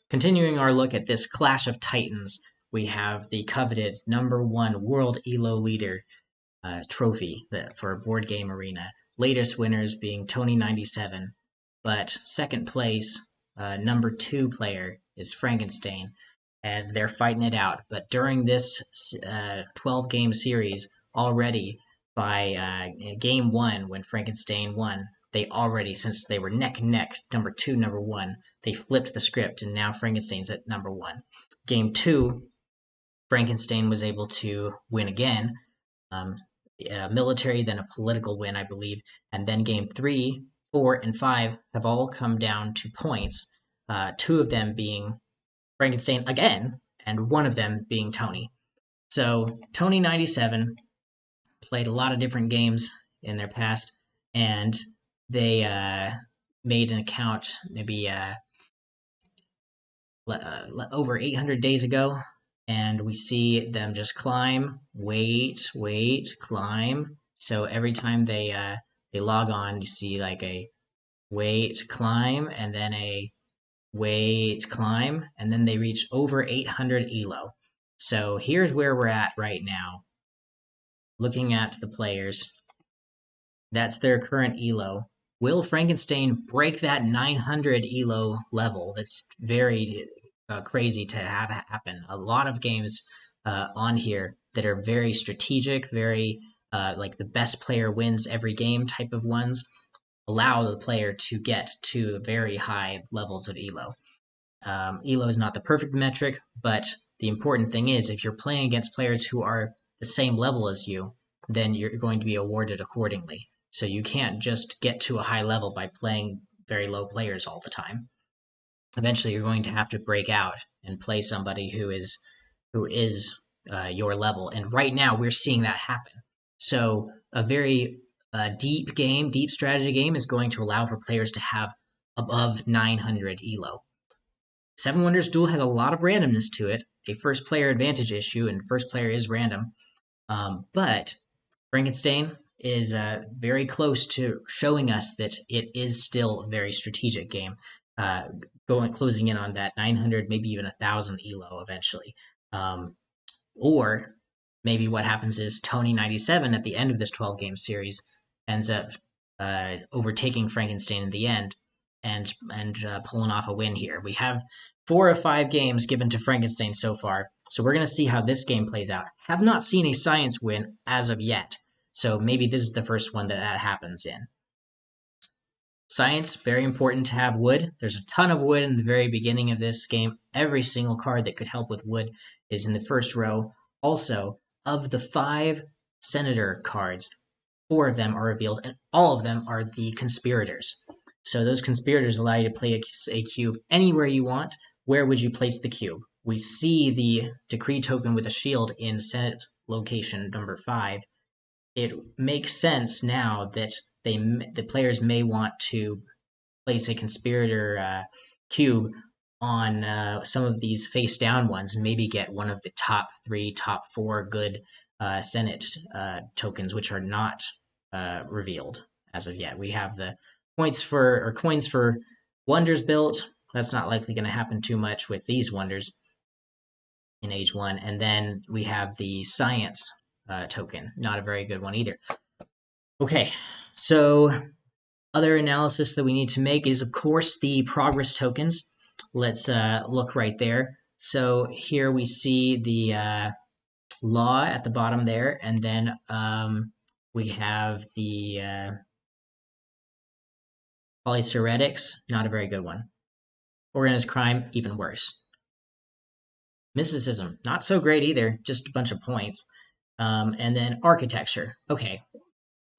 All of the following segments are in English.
Continuing our look at this Clash of Titans, we have the coveted #1 World ELO Leader trophy for Board Game Arena. Latest winners being Tony97, but second place, #2 player is Frankenstain, and they're fighting it out. But during this 12-game series, already by game 1, when Frankenstain won, they already, since they were neck and neck, #2, #1, they flipped the script, and now Frankenstein's at #1. Game 2, Frankenstain was able to win again, military, then a political win, I believe, and then game 3, 4, and 5 have all come down to points, 2 of them being Frankenstein again, and 1 of them being Tony. So Tony97 played a lot of different games in their past, and they made an account maybe over 800 days ago, and we see them just climb, wait, climb. So every time they log on, you see like a wait, climb, and then a wait, climb, and then they reach over 800 elo. So here's where we're at right now. Looking at the players, that's their current elo. Will Frankenstein break that 900 elo level? That's very crazy to have happen. A lot of games on here that are very strategic, very like the best player wins every game type of ones, allow the player to get to very high levels of elo. Elo is not the perfect metric, but the important thing is if you're playing against players who are the same level as you, then you're going to be awarded accordingly. So you can't just get to a high level by playing very low players all the time. Eventually, you're going to have to break out and play somebody who is your level. And right now, we're seeing that happen. So a very deep game, deep strategy game is going to allow for players to have above 900 elo. Seven Wonders Duel has a lot of randomness to it, a first player advantage issue, and first player is random. But Frankenstein is very close to showing us that it is still a very strategic game, closing in on that 900, maybe even 1,000 elo eventually. Or maybe what happens is Tony97 at the end of this 12-game series ends up overtaking Frankenstein in the end and pulling off a win here. We have 4 of 5 games given to Frankenstein so far, so we're going to see how this game plays out. Have not seen a science win as of yet, so maybe this is the first one that happens in. Science, very important to have wood. There's a ton of wood in the very beginning of this game. Every single card that could help with wood is in the first row. Also, of the 5 Senator cards, 4 of them are revealed, and all of them are the conspirators. So those conspirators allow you to play a cube anywhere you want. Where would you place the cube? We see the decree token with a shield in Senate location number 5. It makes sense now that the players may want to place a conspirator cube on some of these face down ones and maybe get one of the top 3, top 4 good Senate tokens, which are not revealed as of yet. We have the coins for wonders built. That's not likely going to happen too much with these wonders in Age 1. And then we have the science token. Not a very good one either. Okay, so other analysis that we need to make is, of course, the progress tokens. Let's look right there. So here we see the law at the bottom there, and then we have the polyceretics, not a very good one. Organized crime, even worse. Mysticism, not so great either, just a bunch of points. And then architecture, okay,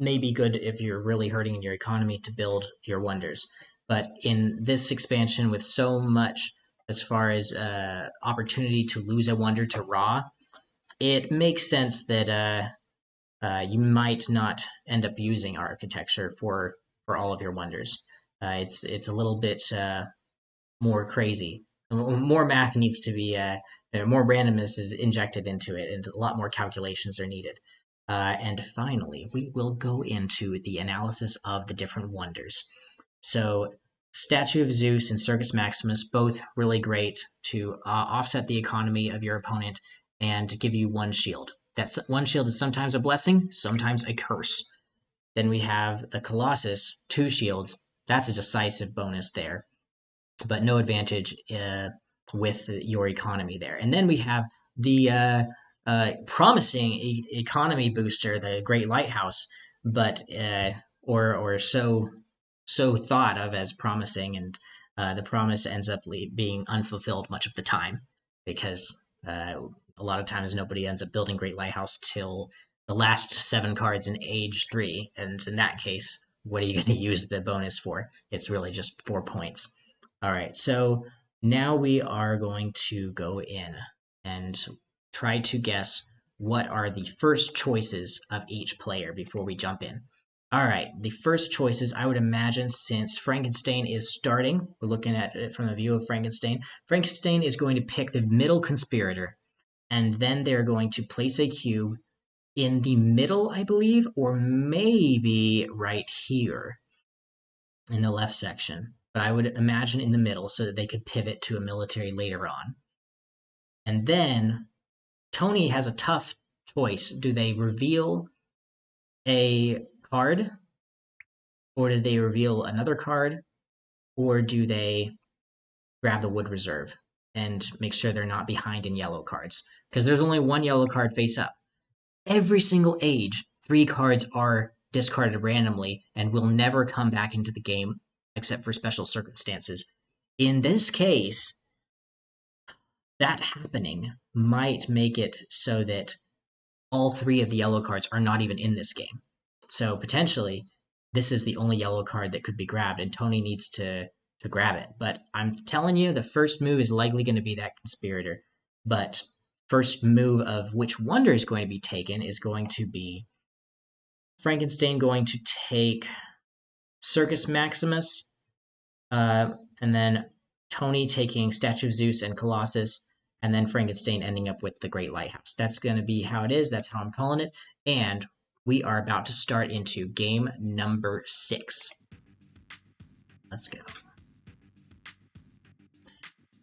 may be good if you're really hurting in your economy to build your wonders. But in this expansion, with so much as far as opportunity to lose a wonder to raw, it makes sense that you might not end up using architecture for all of your wonders. It's a little bit more crazy. More math needs to be, more randomness is injected into it, and a lot more calculations are needed. And finally, we will go into the analysis of the different wonders. So Statue of Zeus and Circus Maximus, both really great to offset the economy of your opponent and give you one shield. That one shield is sometimes a blessing, sometimes a curse. Then we have the Colossus, 2 shields. That's a decisive bonus there, but no advantage with your economy there. And then we have the promising economy booster, the Great Lighthouse, but or so thought of as promising, and the promise ends up being unfulfilled much of the time because a lot of times nobody ends up building Great Lighthouse till the last 7 cards in Age 3, and in that case, what are you going to use the bonus for? It's really just 4 points. All right, so now we are going to go in and try to guess what are the first choices of each player before we jump in. All right, the first choices, I would imagine, since Frankenstain is starting, we're looking at it from the view of Frankenstain. Frankenstain is going to pick the middle conspirator, and then they're going to place a cube in the middle, I believe, or maybe right here in the left section. But I would imagine in the middle so that they could pivot to a military later on. And then Tony has a tough choice. Do they reveal a card? Or do they reveal another card? Or do they grab the wood reserve and make sure they're not behind in yellow cards? Because there's only one yellow card face up. Every single age, 3 cards are discarded randomly and will never come back into the game except for special circumstances. In this case, that happening might make it so that all 3 of the yellow cards are not even in this game. So potentially, this is the only yellow card that could be grabbed, and Tony needs to grab it. But I'm telling you, the first move is likely going to be that conspirator. But first move of which wonder is going to be taken is going to be Frankenstain going to take Circus Maximus, and then Tony taking Statue of Zeus and Colossus, and then Frankenstain ending up with the Great Lighthouse. That's going to be how it is. That's how I'm calling it. And we are about to start into game number 6. Let's go.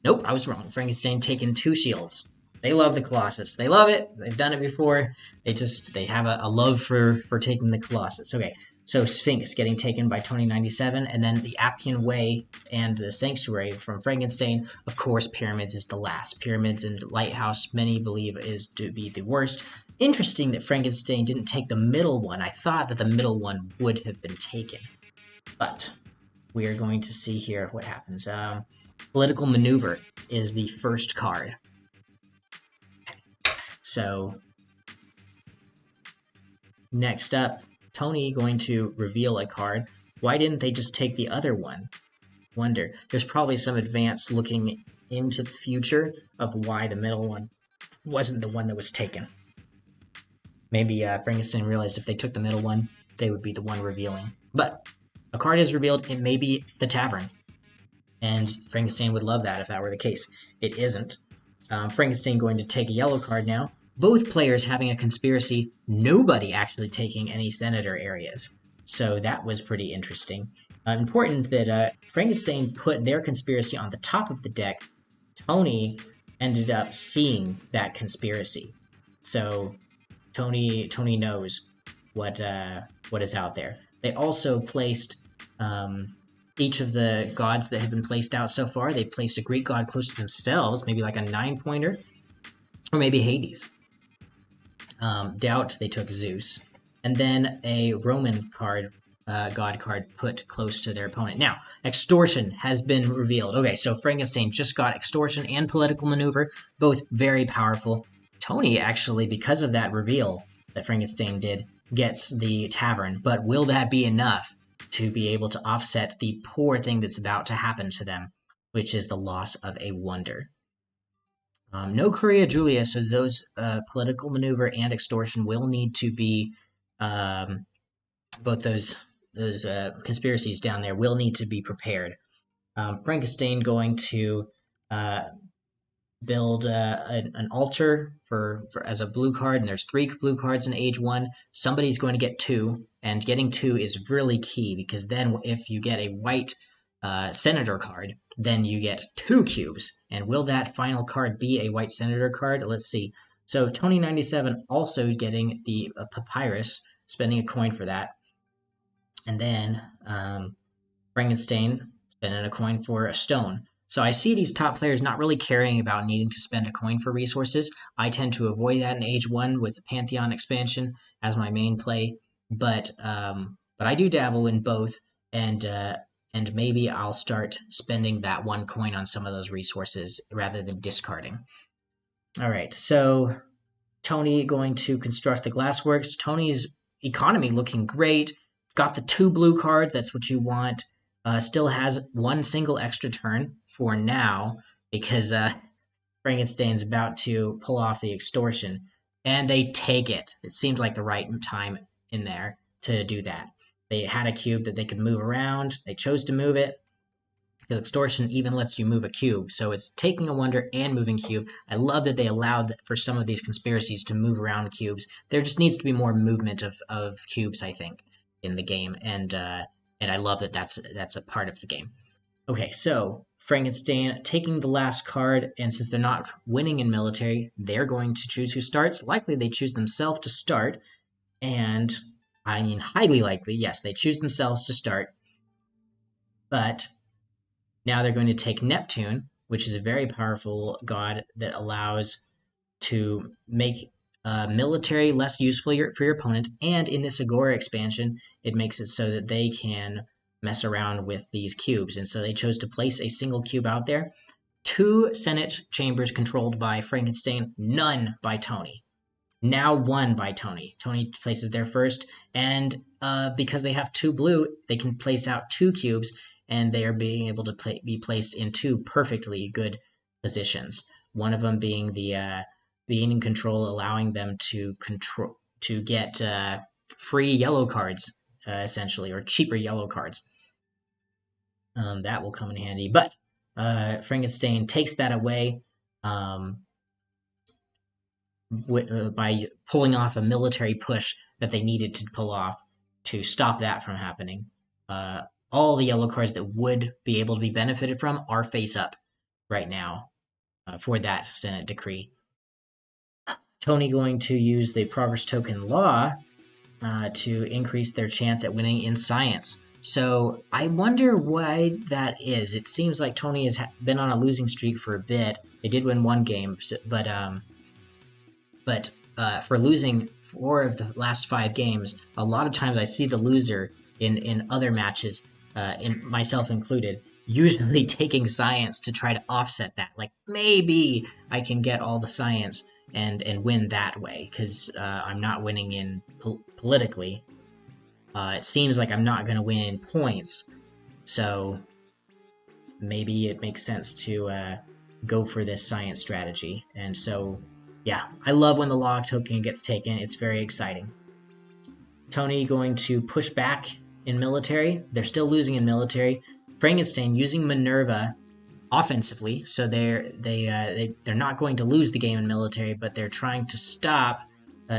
Nope, I was wrong. Frankenstain taking 2 shields. They love the Colossus. They love it. They've done it before. They have a love for taking the Colossus. Okay, so Sphinx getting taken by Tony97, and then the Appian Way and the Sanctuary from Frankenstain. Of course, Pyramids is the last. Pyramids and Lighthouse, many believe, is to be the worst. Interesting that Frankenstain didn't take the middle one. I thought that the middle one would have been taken. But we are going to see here what happens. Political Maneuver is the first card. So, next up, Tony going to reveal a card. Why didn't they just take the other one? Wonder. There's probably some advance looking into the future of why the middle one wasn't the one that was taken. Maybe Frankenstein realized if they took the middle one, they would be the one revealing. But a card is revealed, it may be the Tavern. And Frankenstein would love that if that were the case. It isn't. Frankenstein going to take a yellow card now. Both players having a conspiracy, nobody actually taking any senator areas. So that was pretty interesting. Important that Frankenstein put their conspiracy on the top of the deck. Tony ended up seeing that conspiracy. So Tony knows what is out there. They also placed each of the gods that have been placed out so far. They placed a Greek god close to themselves, maybe like a 9-pointer, or maybe Hades. Doubt they took Zeus, and then a Roman card, god card put close to their opponent. Now, Extortion has been revealed. Okay, so Frankenstein just got Extortion and Political Maneuver, both very powerful. Tony actually, because of that reveal that Frankenstein did, gets the Tavern, but will that be enough to be able to offset the poor thing that's about to happen to them, which is the loss of a wonder? No Curia Julia, so those Political Maneuver and Extortion will need to be, both those conspiracies down there will need to be prepared. Frankenstein going to build an altar for as a blue card, and there's 3 blue cards in Age 1. Somebody's going to get 2, and getting 2 is really key, because then if you get a white Senator card, then you get 2 cubes. And will that final card be a white Senator card? Let's see. So Tony97 also getting the Papyrus, spending a coin for that. And then Frankenstain spending a coin for a stone. So I see these top players not really caring about needing to spend a coin for resources. I tend to avoid that in Age 1 with the Pantheon expansion as my main play. But I do dabble in both, and maybe I'll start spending that 1 coin on some of those resources rather than discarding. All right, so Tony going to construct the glassworks. Tony's economy looking great. Got the 2 blue card. That's what you want. Still has 1 single extra turn for now because Frankenstein's about to pull off the extortion, and they take it. It seemed like the right time in there to do that. They had a cube that they could move around. They chose to move it because extortion even lets you move a cube. So it's taking a wonder and moving cube. I love that they allowed for some of these conspiracies to move around cubes. There just needs to be more movement of cubes, I think, in the game, and I love that that's a part of the game. Okay, so Frankenstein taking the last card, and since they're not winning in military, they're going to choose who starts. Likely they choose themselves to start, and I mean highly likely, yes, they choose themselves to start, but now they're going to take Neptune, which is a very powerful god that allows to make military less useful for your opponent, and in this Agora expansion, it makes it so that they can mess around with these cubes, and so they chose to place a single cube out there. 2 Senate chambers controlled by Frankenstein, none by Tony. Now 1 by Tony. Tony places there first, and because they have 2 blue, they can place out 2 cubes, and they are being able to be placed in 2 perfectly good positions. One of them being the in control, allowing them to get free yellow cards, essentially, or cheaper yellow cards. That will come in handy. But Frankenstein takes that away by pulling off a military push that they needed to pull off to stop that from happening. All the yellow cards that would be able to be benefited from are face up right now for that Senate decree. Tony going to use the Progress Token Law to increase their chance at winning in science. So I wonder why that is. It seems like Tony has been on a losing streak for a bit. They did win 1 game, but for losing 4 of the last 5 games, a lot of times I see the loser in other matches, myself included, usually taking science to try to offset that. Like, maybe I can get all the science and win that way, because I'm not winning in politically. It seems like I'm not going to win in points, so maybe it makes sense to go for this science strategy. And so, yeah, I love when the log token gets taken. It's very exciting. Tony going to push back in military. They're still losing in military. Frankenstein using Minerva offensively, so they're not going to lose the game in military, but they're trying to stop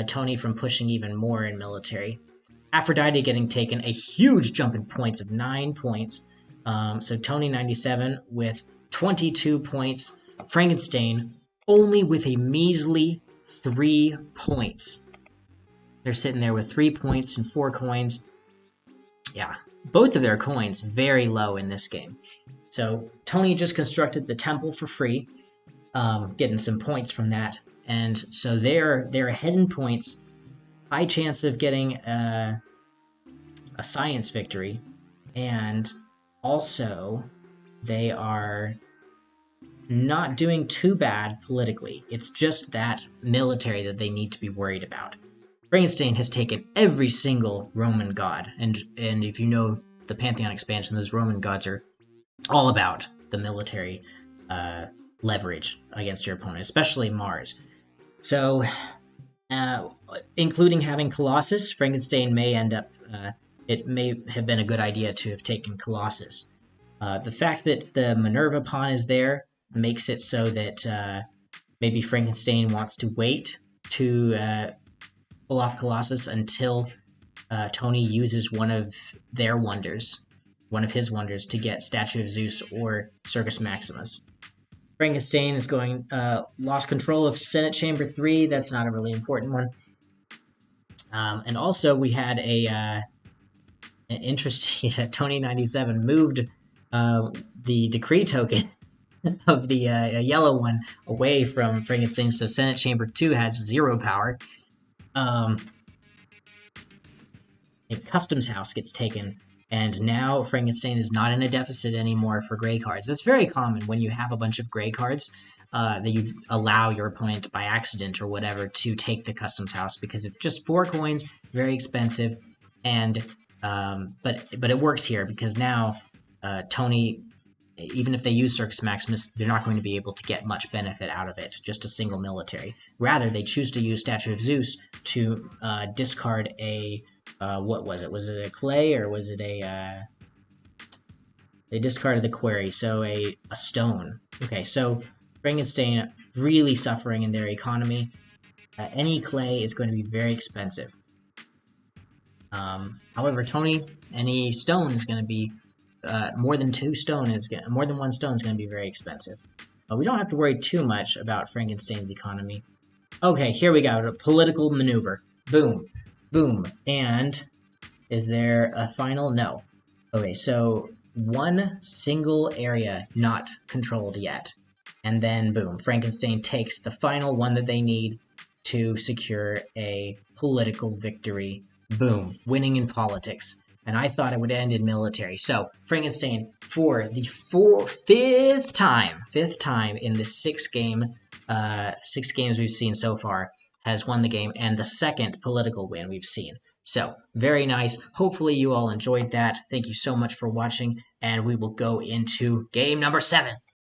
Tony from pushing even more in military. Aphrodite getting taken, a huge jump in points of 9 points. So Tony97 with 22 points. Frankenstein only with a measly 3 points. They're sitting there with 3 points and 4 coins. Yeah, both of their coins very low in this game. So Tony just constructed the temple for free, getting some points from that. And so they're ahead in points. High chance of getting a science victory. And also, they are not doing too bad politically. It's just that military that they need to be worried about. Frankenstain has taken every single Roman god, and if you know the Pantheon expansion, those Roman gods are all about the military leverage against your opponent, especially Mars. So, including having Colossus, Frankenstein may end up, it may have been a good idea to have taken Colossus. The fact that the Minerva pawn is there makes it so that maybe Frankenstein wants to wait to pull off Colossus until Tony uses one of their wonders. one of his wonders to get Statue of Zeus or Circus Maximus. Frankenstain is going, lost control of Senate Chamber 3. That's not a really important one. And also, we had an interesting Tony97 moved the decree token of the yellow one away from Frankenstain, so Senate Chamber 2 has 0 power. A customs house gets taken, and now Frankenstain is not in a deficit anymore for gray cards. That's very common when you have a bunch of gray cards that you allow your opponent by accident or whatever to take the customs house, because it's just 4 coins, very expensive, and but it works here because now Tony, even if they use Circus Maximus, they're not going to be able to get much benefit out of it, just a single military. Rather, they choose to use Statue of Zeus to discard a, what was it? Was it a clay or was it a, they discarded the query, so a stone. Okay, so Frankenstain really suffering in their economy. Any clay is going to be very expensive. However, Tony, any stone is going to be more than one stone is going to be very expensive. We don't have to worry too much about Frankenstein's economy. Okay, here we go. A political maneuver. Boom, boom, and is there a final? No. Okay, so one single area not controlled yet, and then boom, Frankenstain takes the final one that they need to secure a political victory. Boom, winning in politics. And I thought it would end in military. So, Frankenstain, for the fifth time in the 6 games we've seen so far, has won the game, and the second political win we've seen. So, very nice. Hopefully you all enjoyed that. Thank you so much for watching, and we will go into game number 7.